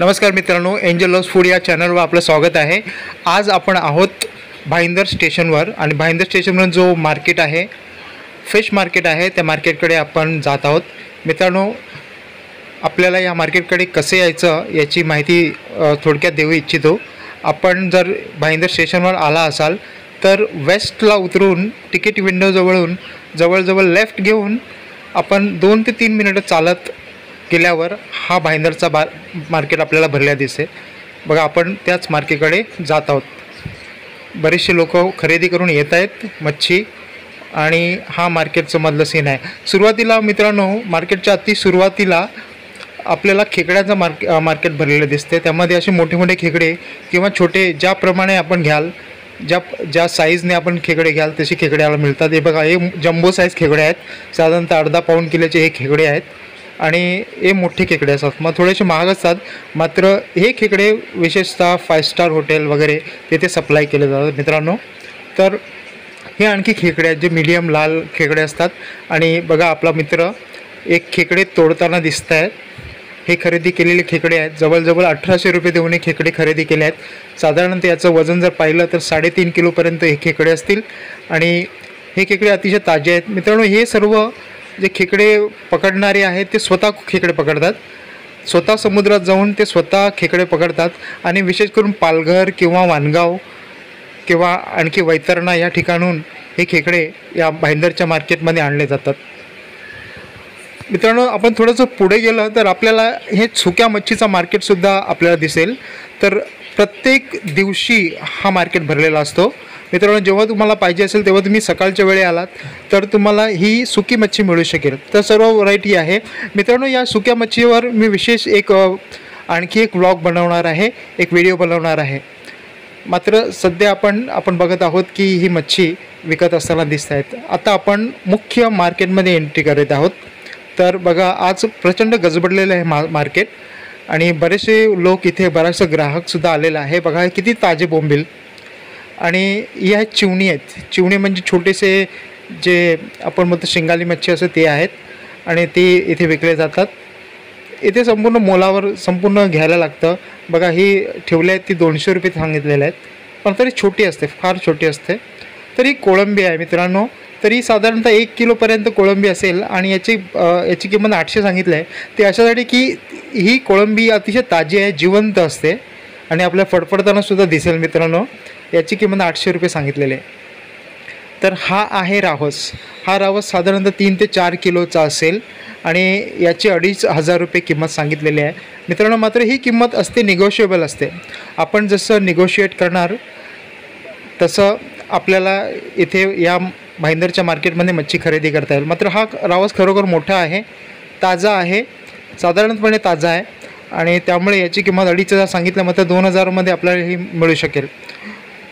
नमस्कार मित्रांनो, angel loves food या चॅनलवर आपलं स्वागत आहे। आज आपण आहोत भाईंदर स्टेशनवर आणि भाईंदर स्टेशनवर जो मार्केट आहे, फिश मार्केट आहे, त्या मार्केटकडे आपण जात आहोत। मित्रांनो, आपल्याला या मार्केटकडे कसे यायचं याची माहिती थोडक्यात देऊ इच्छितो। आपण जर भाईंदर स्टेशनवर आला असाल तर वेस्टला उतरून तिकीट विंडोजवळून जवळजवळ लेफ्ट घेऊन आपण 2 ते 3 मिनिटं चालत गेल्यावर हा भाईंदरचा मार्केट आपल्याला भरल्या दिसते। बघा, आपण त्याच मार्केटकडे जात आहोत। बरेचसे लोक खरेदी करून येत आहेत मच्छी आणि हा मार्केटचं मधलं सीन आहे। सुरुवातीला मित्रांनो, मार्केटच्या अति सुरुवातीला आपल्याला खेकड्याचं मार्केट भरलेलं दिसते। त्यामध्ये असे मोठे मोठे खेकडे किंवा छोटे ज्याप्रमाणे आपण घ्याल, ज्या साईजने आपण खेकडे घ्याल तसे खेकड्याला मिळतात। हे बघा, हे जम्बो साईज खेकडे आहेत, साधारणतः अर्धा पाऊण किलोचे हे खेकडे आहेत आणि हे मोठे खेकडे असतात। मग थोडेसे महाग असतात, मात्र हे खेकडे विशेषतः 5 स्टार हॉटेल वगैरे तेथे सप्लाय केले जातात मित्रांनो। तर हे आणखी खेकडे आहेत जे मीडियम लाल खेकडे असतात। आणि बघा, आपला मित्र एक खेकडे तोडताना दिसत आहेत। हे खरेदी केलेले खेकडे आहेत, जवळजवळ 1800 रुपये देऊन हे खेकडे खरेदी केले आहेत। साधारणतः याचं वजन जर पाहिलं तर 3.5 किलोपर्यंत हे खेकडे असतील आणि हे खेकडे अतिशय ताजे आहेत मित्रांनो। हे सर्व जे खेकडे पकडणारे आहेत ते स्वतः खेकडे पकडतात, स्वतः समुद्रात जाऊन ते स्वतः खेकडे पकडतात आणि विशेष करून पालघर किंवा वानगाव किंवा आणखी वैतरणा या ठिकाणून हे खेकडे या भाईंदरच्या मार्केटमध्ये आणले जातात। मित्रांनो, आपण थोडंसं पुढे गेलं तर आपल्याला हे सुक्या मच्छीचा मार्केटसुद्धा आपल्याला दिसेल। तर प्रत्येक दिवशी हा मार्केट भरलेला असतो मित्रांनो। जेव्हा तुम्हाला पाहिजे असेल तेव्हा तुम्ही सकाळच्या वेळी आलात तर तुम्हाला ही सुकी मच्छी मिळू शकेल। तर सर्व व्हरायटी आहे मित्रांनो। या सुक्या मच्छीवर मी विशेष आणखी एक व्लॉग बनवणार आहे, एक व्हिडिओ बनवणार आहे। मात्र सध्या आपण बघत आहोत की ही मच्छी विकत असताना दिसत आहेत। आता आपण मुख्य मार्केटमध्ये एंट्री करत आहोत। तर बघा, आज प्रचंड गजबडलेलं आहे मार्केट आणि बरेचसे लोक इथे, बराचसा ग्राहकसुद्धा आलेला आहे। बघा, किती ताजे बोंबील आणि ही आहेत चिवणी आहेत। चिवणी म्हणजे छोटेसे जे आपण म्हणतो शिंगाली मच्छी असं ते आहेत आणि ते इथे विकले जातात। इथे संपूर्ण मोलावर संपूर्ण घ्यायला लागतं। बघा, ही ठेवले आहेत ती 200 रुपये सांगितलेले आहेत, पण तरी छोटी असते, फार छोटी असते। तरी कोळंबी आहे मित्रांनो, तरी साधारणतः 1 किलोपर्यंत कोळंबी असेल आणि याची किंमत 800 सांगितलं आहे। ते अशासाठी की ही कोळंबी अतिशय ताजी आहे, जिवंत असते आणि आपल्या फडफडतानासुद्धा दिसेल मित्रांनो। याची किंमत 800 रुपये सांगितलेले आहे। तर हा आहे रावस। हा रावस साधारणतः 3 ते 4 किलोचा असेल आणि याची 2500 रुपये किंमत सांगितलेली आहे मित्रांनो। मात्र ही किंमत असते, निगोशिएबल असते। आपण जसं निगोशिएट करणार तसं आपल्याला इथे या भाईंदरच्या मार्केटमध्ये मच्छी खरेदी करता येईल। मात्र हा रावस खरोखर मोठा आहे, ताजा आहे, साधारणपणे ताजा आहे आणि त्यामुळे याची किंमत 2500 सांगितलं, मात्र 2000मध्ये आपल्याला ही मिळू शकेल।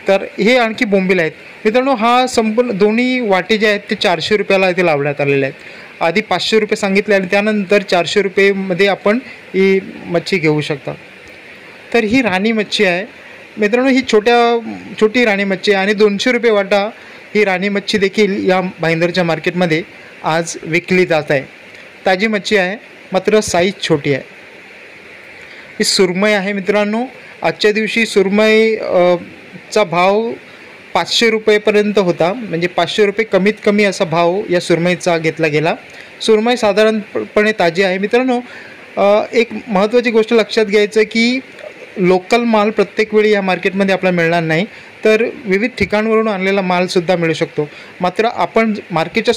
तर हे आणखी बोंबील आहेत मित्रांनो। हा संपूर्ण दोन्ही वाटे जे आहेत ते 400 रुपयाला इथे लावण्यात आलेले आहेत। आधी 500 रुपये सांगितले आणि त्यानंतर 400 रुपयेमध्ये आपण ही मच्छी घेऊ शकता। तर ही राणी मच्छी आहे मित्रांनो, ही छोटी राणी मच्छी आहे आणि 200 रुपये वाटा ही राणी मच्छी देखील या भाईंदरच्या मार्केटमध्ये आज विकली जात आहे। ताजी मच्छी आहे, मात्र साईज छोटी आहे। ही सुरमई आहे मित्रांनो। आजच्या दिवशी सुरमई चा भाव 500 रुपयेपर्यंत होता, म्हणजे 500 रुपये कमीत कमी असा भाव या सुरमईचा घेतला गेला। सुरमई साधारणपणे ताजी आहे मित्रांनो। एक महत्त्वाची गोष्ट लक्षात घ्यायचं की लोकल माल प्रत्येक वेळी या मार्केटमध्ये आपल्याला मिळणार नाही, तर विविध ठिकाणावरून आणलेला मालसुद्धा मिळू शकतो। मात्र आपण मार्केटच्या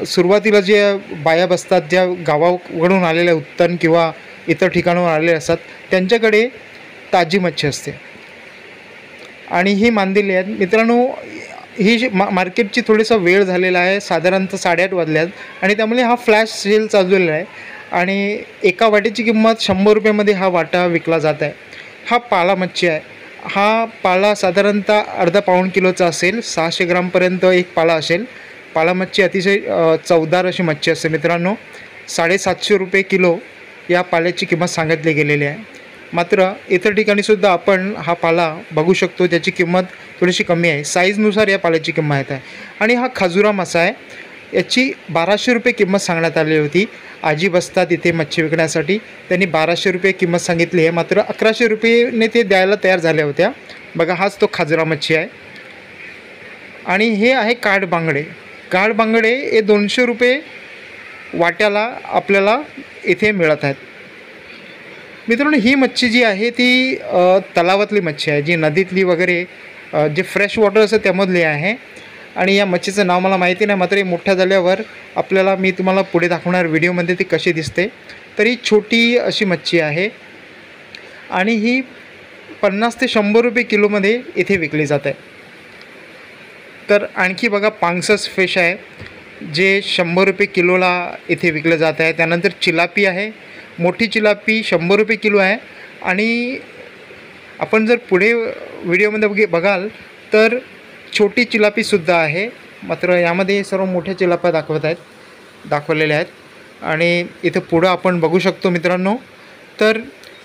सुरुवातीला जे बाया बसतात, ज्या गावाकडून आलेल्या उत्तन किंवा इतर ठिकाणावर आलेले असतात, त्यांच्याकडे ताजी मच्छी असते आणि ही मांदिली आहेत मित्रांनो। ही मार्केटची थोडासा वेळ झालेला आहे, साधारणतः 8:30 वाजल्यात आणि त्यामुळे हा फ्लॅश सेल चाललेला आहे आणि एका वाटेची किंमत 100 रुपयामध्ये हा वाटा विकला जात आहे। हा पाला मच्छी आहे। हा पाला साधारणतः अर्धा पाऊण किलोचा असेल, 600 ग्रामपर्यंत एक पाला असेल। पाला मच्छी अतिशय चवदार अशी मच्छी असते मित्रांनो। 750 रुपये किलो या पाल्याची किंमत सांगितली गेलेली आहे। मात्र इतर ठिकाणीसुद्धा आपण हा पाला बघू शकतो, त्याची किंमत थोडीशी कमी आहे, साईजनुसार या पाल्याची किंमत आहे। आणि हा खजुरा मासा आहे। याची 1200 रुपये किंमत सांगण्यात आली होती. आजी बसतात इथे मच्छी विकण्यासाठी, त्यांनी 1200 रुपये किंमत सांगितली आहे, मात्र 1100 रुपयेने ते द्यायला तयार झाल्या होत्या. बघा, हाच तो खाजरा मच्छी आहे. आणि हे आहे काठ बांगडे. काठ बांगडे हे 200 रुपये वाट्याला आपल्याला इथे मिळत आहेत. मित्रांनो, ही मच्छी जी आहे ती तलावातली मच्छी आहे, जी नदीतली वगैरे जे फ्रेश वॉटर असतं त्यामधली आहे. आणि या मच्छीचं नाव मला माहिती नाही, मात्र मोठ्या झाल्यावर आपल्याला मी तुम्हाला पुढे दाखवणार व्हिडिओमध्ये ती कशी दिसते. तर ही छोटी अशी मच्छी आहे आणि ही 50 ते 100 रुपये किलोमध्ये इथे विकली जाते. तर आणखी बघा, पांगसस फिश आहे जे 100 रुपये किलोला इथे विकलं जात आहे. त्यानंतर चिलापी आहे, मोठी चिलापी 100 रुपये किलो आहे. आणि आपण जर पुढे व्हिडिओमध्ये बघाल तर छोटी चिलापीसुद्धा आहे, मात्र यामध्ये सर्व मोठ्या चिलाप्या दाखवलेल्या आहेत. आणि इथं पुढं आपण बघू शकतो मित्रांनो, तर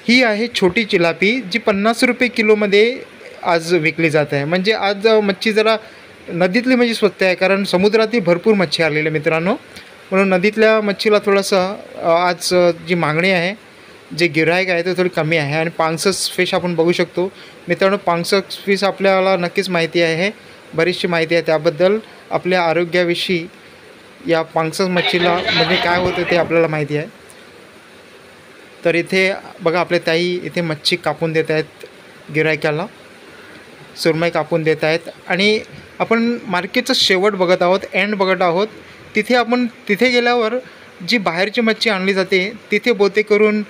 ही आहे छोटी चिलापी जी 50 रुपये किलोमध्ये आज विकली जात आहे. म्हणजे आज मच्छी जरा नदीतली म्हणजे स्वस्त आहे, कारण समुद्रातही भरपूर मच्छी आलेली आहे मित्रांनो, म्हणून नदीतल्या मच्छीला थोडंसं आज जी मागणी आहे, जे गिराईक आहे ते थोडी कमी आहे. आणि पांगसस फिश आपण बघू शकतो मित्रांनो. पांगसस फिश आपल्याला नक्कीच माहिती आहे, बरीचशी माहिती आहे त्याबद्दल. आपल्या आरोग्याविषयी या पांगसस मच्छीला म्हणजे काय होतं ते आपल्याला माहिती आहे. तर इथे बघा, आपले ताई इथे मच्छी कापून देत आहेत गिरायकाला, सुरमई कापून देत आहेत. आणि आपण मार्केटचं शेवट बघत आहोत, एंड बघत आहोत. तिथे गेल्यावर जी बाहेरची मच्छी आणली जाते तिथे बोते करून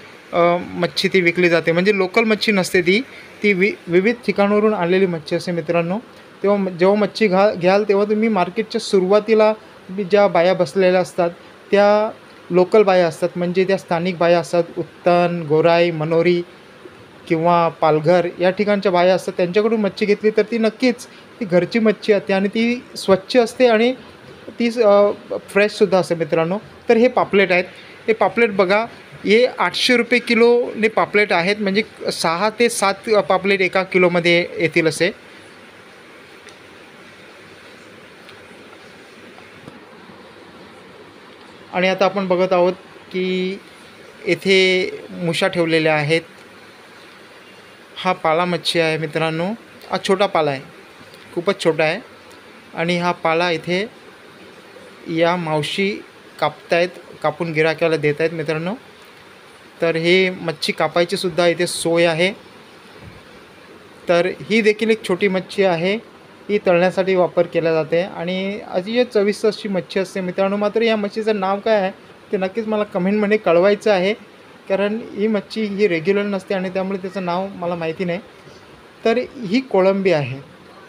मच्छी ती विकली जाते. म्हणजे लोकल मच्छी नसते ती विविध ठिकाणावरून आलेली मच्छी असते मित्रांनो. जेव्हा मच्छी घ्याल तेव्हा तुम्ही मार्केटच्या सुरुवातीला ज्या बाया बसलेल्या असतात त्या लोकल बाया असतात, म्हणजे त्या स्थानिक बाया असतात. उत्तन, गोराई, मनोरी किंवा पालघर या ठिकाणच्या बाया असतात, त्यांच्याकडून मच्छी घेतली तर ती नक्कीच ती घरची मच्छी असते आणि ती स्वच्छ असते आणि ती फ्रेशसुद्धा असते मित्रांनो. तर हे पापलेट आहेत. हे पापलेट बघा, हे 800 रुपये किलोने पापलेट आहेत, म्हणजे 6 ते 7 पापलेट एका किलोमध्ये येतील असे. आणि आता आपण बघत आहोत की येथे मुशा ठेवलेल्या आहेत. हा पाला मच्छी आहे मित्रांनो, हा छोटा पाला आहे, खूपच छोटा आहे. आणि हा पाला इथे या मावशी कापून गिराक्याला देत आहेत मित्रांनो. तर हे मच्छी कापायची सुद्धा इथे सोय आहे. तर ही देखील एक छोटी मच्छी आहे, ही तळण्यासाठी वापर केला जाते आणि अतिशय चविष्ट अशी मच्छी असते मित्रांनो. मात्र या मच्छीचं नाव काय आहे ते नक्कीच मला कमेंटमध्ये कळवायचं आहे, कारण ही मच्छी ही रेग्युलर नसते आणि त्यामुळे त्याचं नाव मला माहिती नाही. तर ही कोळंबी आहे.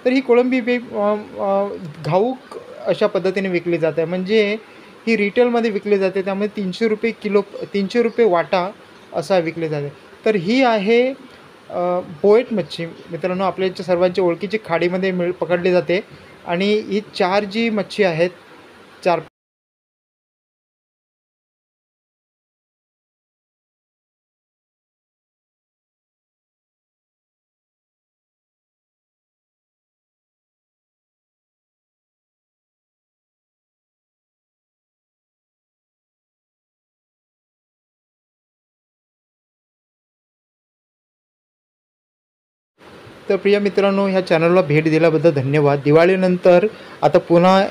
तर ही कोळंबी घाऊक अशा पद्धतीने विकली जाते, म्हणजे ही रिटेलमध्ये विकली जाते, त्यामुळे 300 रुपये किलो, 300 रुपये वाटा असा विकली जाते. तर ही आहे बोएट मच्छी मित्रांनो, आपल्या सर्वांच्या ओळखीची खाडीमध्ये पकडली जाते. आणि ही 4 जी मच्छी आहेत, 4. तर प्रिय मित्रांनो, ह्या चॅनलला भेट दिल्याबद्दल धन्यवाद. दिवाळीनंतर आता पुन्हा